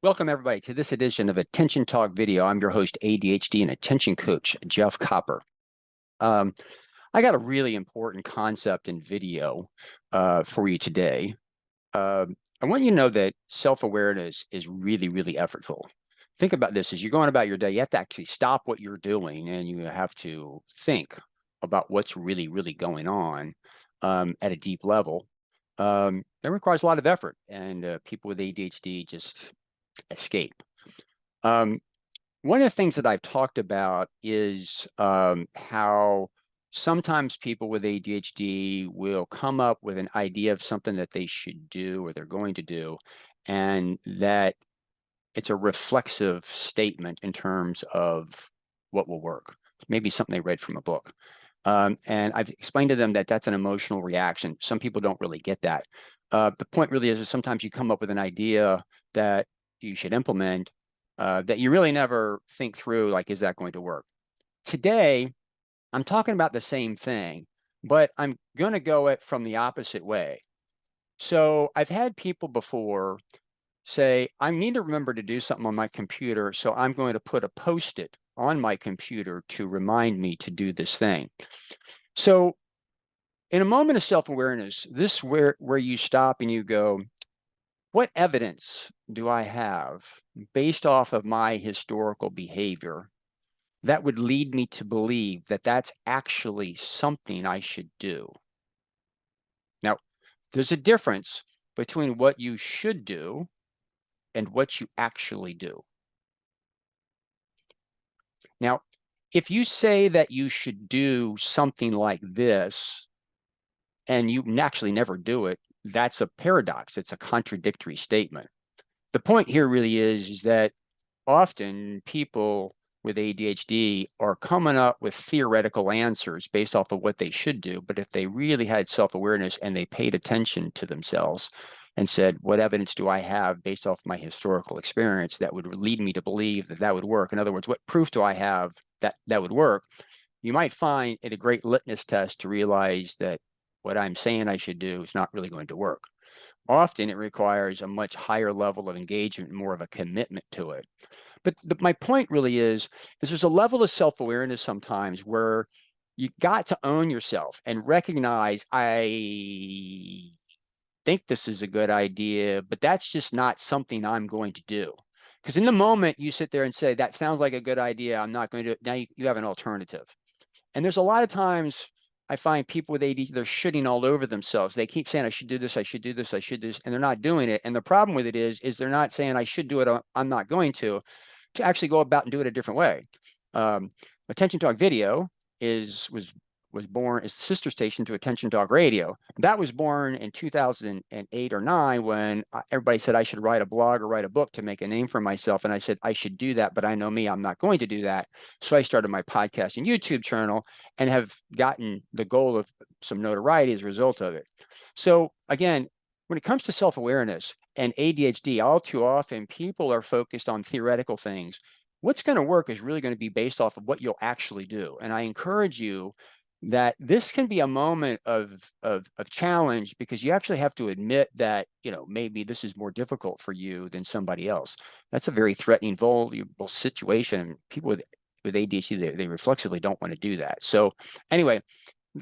Welcome, everybody, to this edition of Attention Talk Video. I'm your host, ADHD and Attention Coach, Jeff Copper. I got a really important concept in video for you today. I want you to know that self-awareness is really, really effortful. Think about this. As you're going about your day, you have to actually stop what you're doing and you have to think about what's really, really going on at a deep level. That requires a lot of effort, and people with ADHD just escape. One of the things that I've talked about is how sometimes people with ADHD will come up with an idea of something that they should do or they're going to do, and that it's a reflexive statement in terms of what will work. Maybe something they read from a book. And I've explained to them that that's an emotional reaction. Some people don't really get that. The point really is that sometimes you come up with an idea that you should implement that you really never think through, like, is that going to work? Today, I'm talking about the same thing, but I'm going to go it from the opposite way. So I've had people before say, I need to remember to do something on my computer, so I'm going to put a Post-it on my computer to remind me to do this thing. So in a moment of self-awareness, this is where you stop and you go, what evidence do I have based off of my historical behavior that would lead me to believe that that's actually something I should do? Now, there's a difference between what you should do and what you actually do. Now, if you say that you should do something like this and you actually never do it, that's a paradox. It's a contradictory statement. The point here really is that often people with ADHD are coming up with theoretical answers based off of what they should do. But if they really had self-awareness and they paid attention to themselves and said, what evidence do I have based off my historical experience that would lead me to believe that that would work? In other words, what proof do I have that that would work? You might find it a great litmus test to realize that what I'm saying I should do is not really going to work. Often it requires a much higher level of engagement, more of a commitment to it. But my point really is there's a level of self-awareness sometimes where you got to own yourself and recognize, I think this is a good idea, but that's just not something I'm going to do. Because in the moment you sit there and say, that sounds like a good idea, I'm not going to, now you have an alternative. And there's a lot of times I find people with ADHD, they're shitting all over themselves. They keep saying, I should do this, I should do this, I should do this, and they're not doing it. And the problem with it is they're not saying I should do it, I'm not going to actually go about and do it a different way. Attention Talk Video was born as the sister station to Attention Talk Radio. That was born in 2008 or 9 when everybody said I should write a blog or write a book to make a name for myself. And I said, I should do that, but I know me, I'm not going to do that. So I started my podcast and YouTube channel and have gotten the goal of some notoriety as a result of it. So again, when it comes to self-awareness and ADHD, all too often people are focused on theoretical things. What's going to work is really going to be based off of what you'll actually do. And I encourage you that this can be a moment of challenge, because you actually have to admit that, maybe this is more difficult for you than somebody else. That's a very threatening, vulnerable situation. People with ADHD, they reflexively don't want to do that. So anyway,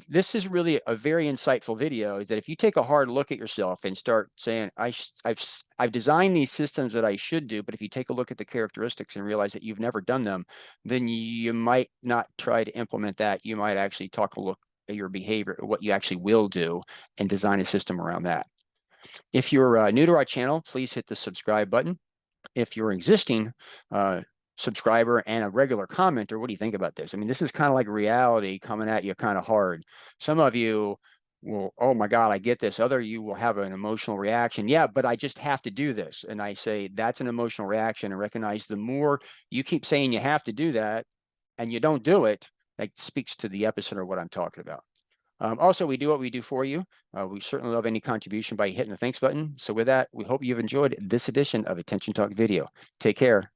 this is really a very insightful video that if you take a hard look at yourself and start saying, I've designed these systems that I should do, but if you take a look at the characteristics and realize that you've never done them, then you might not try to implement that. You might actually take a look at your behavior, what you actually will do, and design a system around that. If you're new to our channel, please hit the subscribe button. If you're existing subscriber and a regular commenter, what do you think about this? I mean, this is kind of like reality coming at you kind of hard. Some of you will, oh my God, I get this. Other you will have an emotional reaction. Yeah, but I just have to do this. And I say, that's an emotional reaction, and recognize the more you keep saying you have to do that and you don't do it, that speaks to the epicenter of what I'm talking about. Also, we do what we do for you. We certainly love any contribution by hitting the thanks button. So with that, we hope you've enjoyed this edition of Attention Talk Video. Take care.